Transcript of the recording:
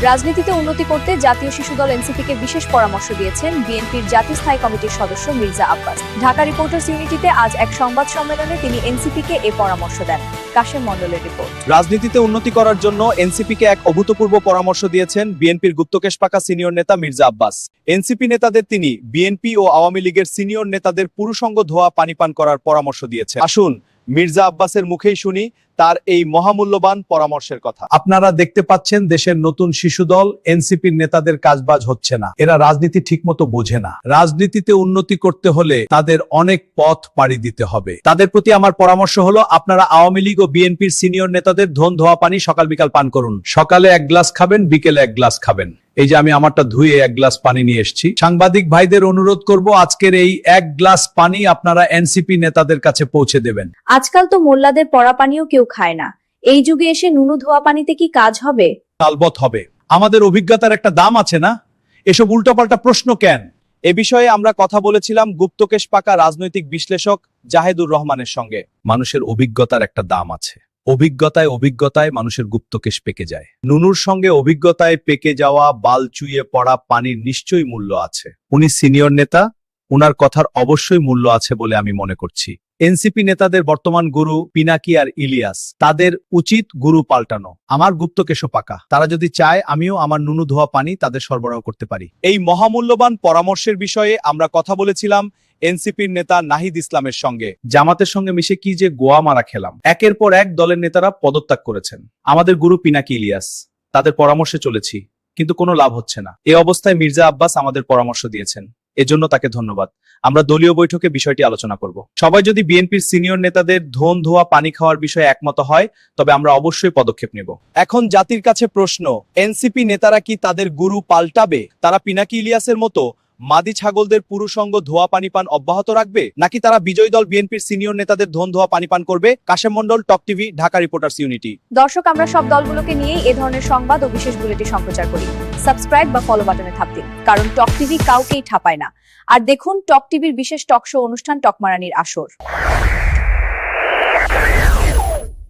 রাজনীতিতে উন্নতি করতে জাতীয় শিশুদল এনসিপিকে বিশেষ পরামর্শ দিয়েছেন বিএনপির জাতীয় স্থায়ী কমিটির সদস্য মির্জা আব্বাস। ঢাকা রিপোর্টার্স ইউনিটিতে আজ এক সংবাদ সম্মেলনে তিনি এনসিপিকে এ পরামর্শ দেন। কাশেম মণ্ডলের রিপোর্ট। রাজনীতিতে উন্নতি করার জন্য এনসিপিকে এক অভূতপূর্ব পরামর্শ দিয়েছেন বিএনপির গুপ্তকেশ পাকা সিনিয়র নেতা মির্জা আব্বাস। এনসিপি নেতাদের তিনি বিএনপি ও আওয়ামী লীগের সিনিয়র নেতাদের পুরুষঙ্গ ধোয়া পানি পান করার পরামর্শ দিয়েছেন। আসুন মির্জা আব্বাসের মুখেই শুনি তার এই মহামূল্যবান পরামর্শের কথা। আপনারা দেখতে পাচ্ছেন দেশের নতুন শিশুদল এনসিপির নেতাদের কাজবাজ হচ্ছে না। এরা রাজনীতি ঠিকমতো বোঝে না। রাজনীতিতে উন্নতি করতে হলে তাদের অনেক পথ পাড়ি দিতে হবে। তাদের প্রতি আমার পরামর্শ হলো, আপনারা আওয়ামী লীগ ও বিএনপির সিনিয়র নেতাদের ধন ধোয়া পানি সকাল বিকাল পান করুন। সকালে 1 গ্লাস খাবেন, বিকেলে 1 গ্লাস খাবেন। এই যে আমি আমারটা ধুয়ে 1 গ্লাস পানি নিয়ে এসেছি। সাংবাদিক ভাইদের অনুরোধ করব, আজকের এই 1 গ্লাস পানি আপনারা এনসিপি নেতাদের কাছে পৌঁছে দেবেন। আজকাল তো মোল্লাদের পড়া পানিও কেউ খায় না। এই যুগে এসে নুনু ধোয়া পানিতে কি কাজ হবে? আলবত হবে। আমাদের অভিজ্ঞতার একটা দাম আছে না? এসব উল্টাপাল্টা প্রশ্ন কেন? এ বিষয়ে আমরা কথা বলেছিলাম গুপ্তকেশ পাকা রাজনৈতিক বিশ্লেষক জাহেদুর রহমানের সঙ্গে। মানুষের অভিজ্ঞতার একটা দাম আছে। অভিজ্ঞতায় মানুষের গুপ্তকেশ পেকে যায়। নুনুর সঙ্গে অভিজ্ঞতায় পেকে যাওয়া বাল চুইয়ে পড়া পানির নিশ্চয়ই মূল্য আছে। উনি সিনিয়র নেতা, উনার কথার অবশ্যই মূল্য আছে বলে আমি মনে করছি। এনসিপি নেতাদের বর্তমান গুরু পিনাকি আর ইলিয়াস, তাদের উচিত গুরু পাল্টানো। আমার গুপ্তকেশও পাকা। তারা যদি চায় আমিও আমার নুনু ধোয়া পানি তাদের সরবরাহ করতে পারি। এই মহামূল্যবান পরামর্শের বিষয়ে আমরা কথা বলেছিলাম এনসিপির নেতা নাহিদ ইসলামের সঙ্গে। জামাতের সঙ্গে মিশে কি যে গোয়া মারা খেলাম। একের পর এক দলের নেতারা পদত্যাগ করেছেন। আমাদের গুরু পিনাকি ইলিয়াস, তাদের পরামর্শে চলেছি, কিন্তু কোনো লাভ হচ্ছে না। এই অবস্থায় মির্জা আব্বাস আমাদের পরামর্শ দিয়েছেন, এজন্য তাকে ধন্যবাদ। আমরা দলীয় বৈঠকে বিষয়টি আলোচনা করব। সবাই যদি বিএনপির সিনিয়র নেতাদের ধন ধোয়া পানি খাওয়ার বিষয়ে একমত হয়, তবে আমরা অবশ্যই পদক্ষেপ নেব। এখন জাতির কাছে প্রশ্ন, এনসিপি নেতারা কি তাদের গুরু পাল্টাবে? তারা পিনাকি ইলিয়াসের মতো মাদি ছাগলদের পুরুষঙ্গ ধোয়া পানি পান অব্যাহত রাখবে, নাকি তারা বিজয়ী দল বিএনপির সিনিয়র নেতাদের ধন ধোয়া পানি পান করবে? কাশেম মণ্ডল, টক টিভি, ঢাকা রিপোর্টার্স ইউনিটি। দর্শক, আমরা সব দলগুলোকে নিয়েই এ ধরনের সংবাদ ও বিশেষ বুলেটিন সম্প্রচার করি। সাবস্ক্রাইব বা ফলো বাটনে থাপ দিন, কারণ টক টিভি কাউকেই ঠাপায় না। আর দেখুন টক টিভির বিশেষ টক শো অনুষ্ঠান টকমারানির আসর।